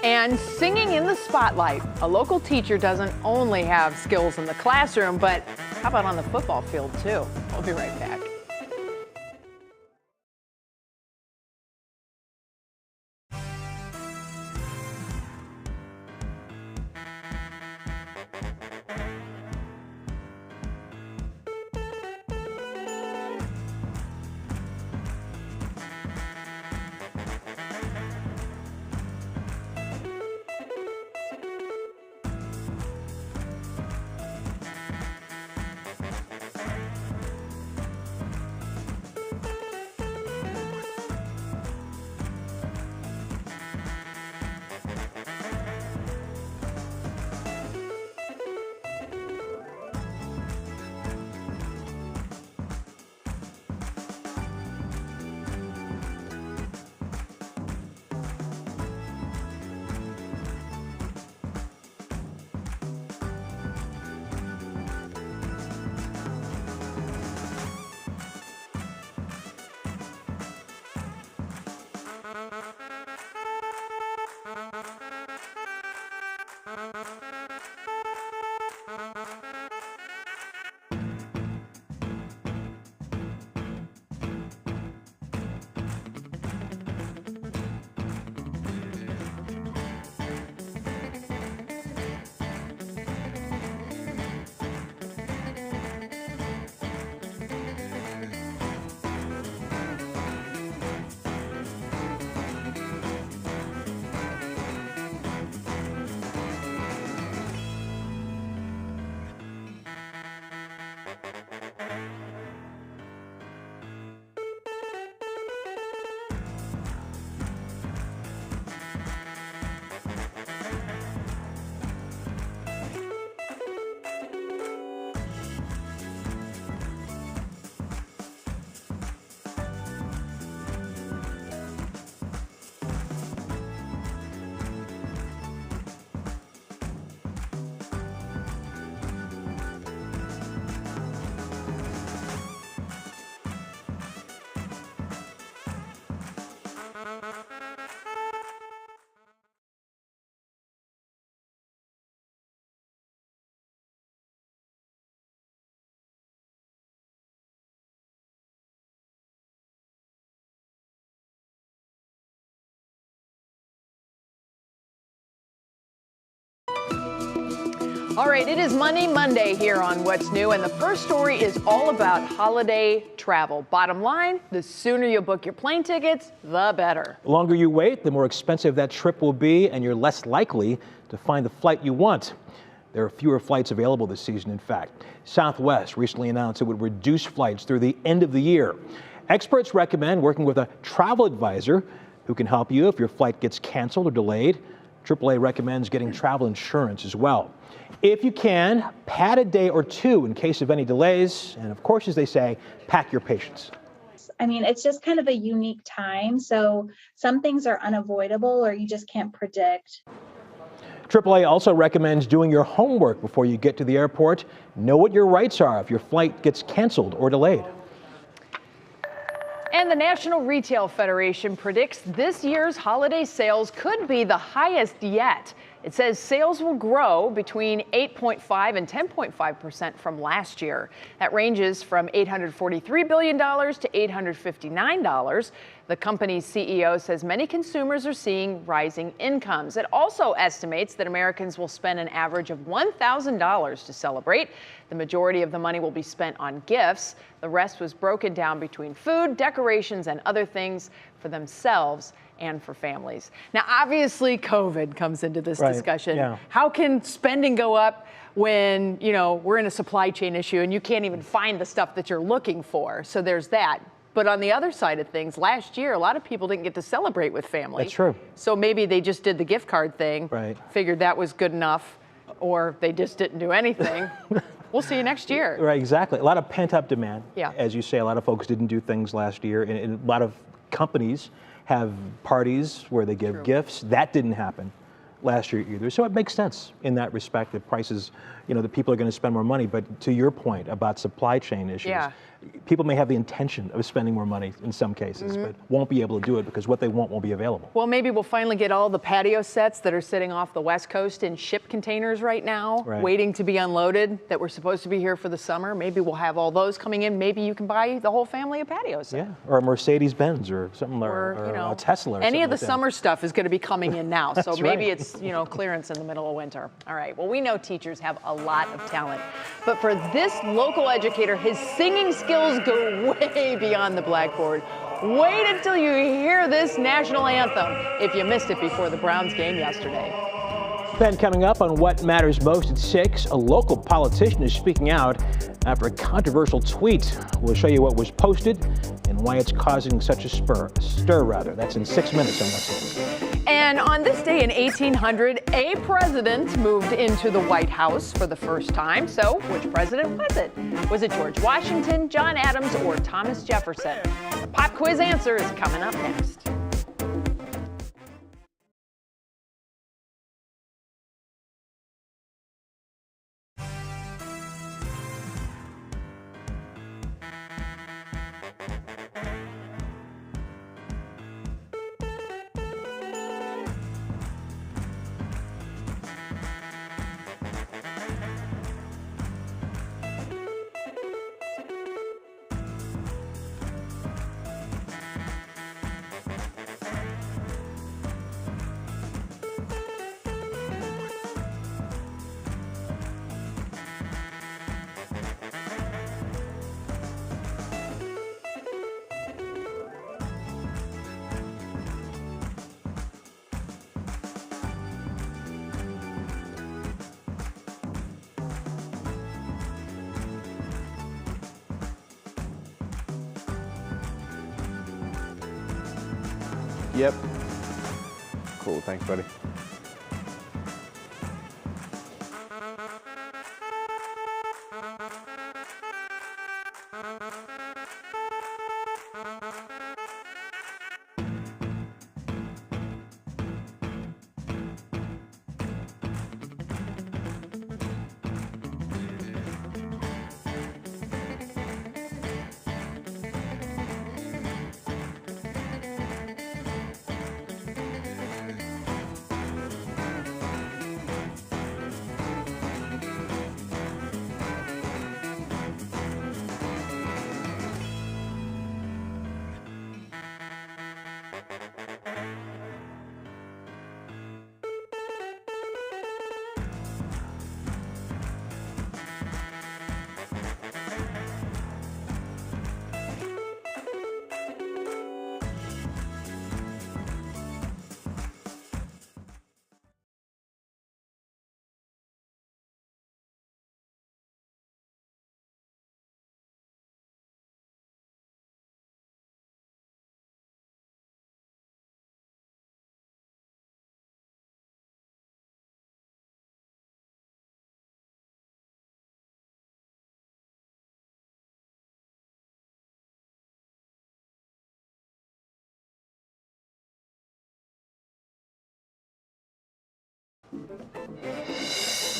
And singing in the spotlight. A local teacher doesn't only have skills in the classroom, but how about on the football field too? We'll be right back. All right, it is Money Monday here on What's New, and the first story is all about holiday travel. Bottom line, the sooner you book your plane tickets, the better. The longer you wait, the more expensive that trip will be, and you're less likely to find the flight you want. There are fewer flights available this season, in fact. Southwest recently announced it would reduce flights through the end of the year. Experts recommend working with a travel advisor who can help you if your flight gets canceled or delayed. AAA recommends getting travel insurance as well. If you can, pad a day or two in case of any delays. And of course, as they say, pack your patience. I mean, it's just kind of a unique time. So some things are unavoidable or you just can't predict. AAA also recommends doing your homework before you get to the airport. Know what your rights are if your flight gets canceled or delayed. And the National Retail Federation predicts this year's holiday sales could be the highest yet. It says sales will grow between 8.5 and 10.5% from last year. That ranges from $843 billion to $859. The company's CEO says many consumers are seeing rising incomes. It also estimates that Americans will spend an average of $1,000 to celebrate. The majority of the money will be spent on gifts. The rest was broken down between food, decorations, and other things for themselves and for families. Now, obviously, COVID comes into this discussion. Yeah. How can spending go up when, you know, we're in a supply chain issue and you can't even find the stuff that you're looking for? So there's that. But on the other side of things, last year, a lot of people didn't get to celebrate with family. That's true. So maybe they just did the gift card thing, figured that was good enough, or they just didn't do anything. We'll see you next year. Right, exactly. A lot of pent-up demand. Yeah. As you say, a lot of folks didn't do things last year, and a lot of companies have parties where they give gifts. That didn't happen last year either. So it makes sense in that respect that prices, you know, that people are going to spend more money. But to your point about supply chain issues, people may have the intention of spending more money in some cases, but won't be able to do it because what they want won't be available. Well, maybe we'll finally get all the patio sets that are sitting off the West Coast in ship containers right now, waiting to be unloaded, that were supposed to be here for the summer. Maybe we'll have all those coming in. Maybe you can buy the whole family a patio set. Yeah, or a Mercedes-Benz or something, or you know, a Tesla. Or any of the like summer stuff is going to be coming in now, so maybe right. it's, you know, clearance in the middle of winter. All right, well, we know teachers have a lot of talent, but for this local educator, his singing skills go way beyond the blackboard. Wait until you hear this national anthem if you missed it before the Browns game yesterday. Then coming up on What Matters Most at 6, a local politician is speaking out after a controversial tweet. We'll show you what was posted and why it's causing such a stir. That's in 6 minutes on What's New. And on this day in 1800, a president moved into the White House for the first time. So which president was it? Was it George Washington, John Adams, or Thomas Jefferson? The pop quiz answer is coming up next. Yep. Cool, thanks, buddy.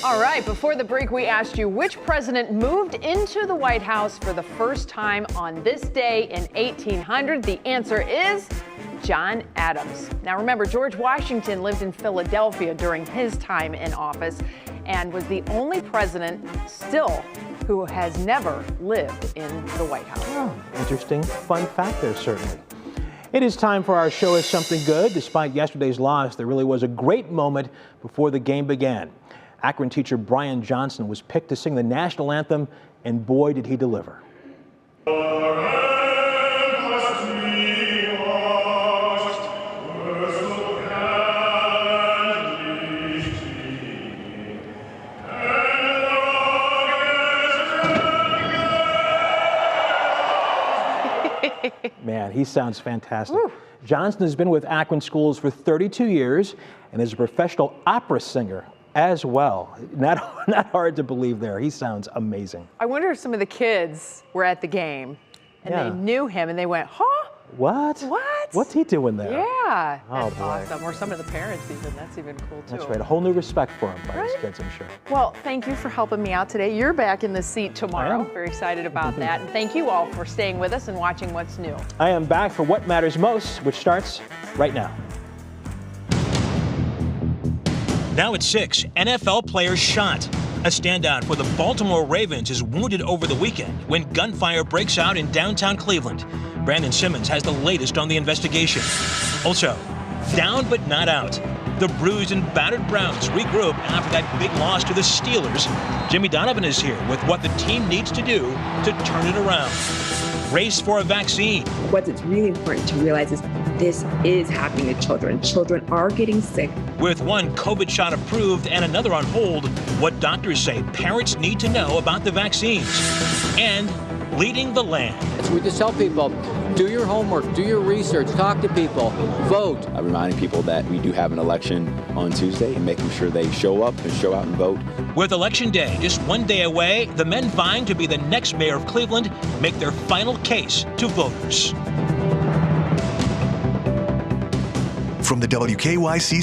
All right, before the break, we asked you which president moved into the White House for the first time on this day in 1800. The answer is John Adams. Now remember, George Washington lived in Philadelphia during his time in office and was the only president still who has never lived in the White House. Oh, interesting fun fact there, certainly. It is time for our Show Us Something Good. Despite yesterday's loss, there really was a great moment before the game began. Akron teacher Brian Johnson was picked to sing the national anthem, and boy, did he deliver. Man, he sounds fantastic. Woo. Johnson has been with Akron schools for 32 years and is a professional opera singer as well. Not hard to believe there. He sounds amazing. I wonder if some of the kids were at the game and they knew him and they went, huh? What? What? What's he doing there? Yeah. Oh, that's boy. Awesome. Or some of the parents even. That's even cool, too. That's right. A whole new respect for him by his kids, I'm sure. Well, thank you for helping me out today. You're back in the seat tomorrow. Very excited about that. And thank you all for staying with us and watching What's New. I am back for What Matters Most, which starts right now. Now at 6, NFL player shot. A standout for the Baltimore Ravens is wounded over the weekend when gunfire breaks out in downtown Cleveland. Brandon Simmons has the latest on the investigation. Also, down but not out. The bruised and battered Browns regroup after that big loss to the Steelers. Jimmy Donovan is here with what the team needs to do to turn it around. Race for a vaccine. What it's really important to realize is this is happening to children. Children are getting sick. With one COVID shot approved and another on hold, what doctors say parents need to know about the vaccines. And leading the land. We just tell people, do your homework, do your research, talk to people, vote. Reminding people that we do have an election on Tuesday and making sure they show up and show out and vote. With Election Day just one day away, the men vying to be the next mayor of Cleveland make their final case to voters. From the WKYC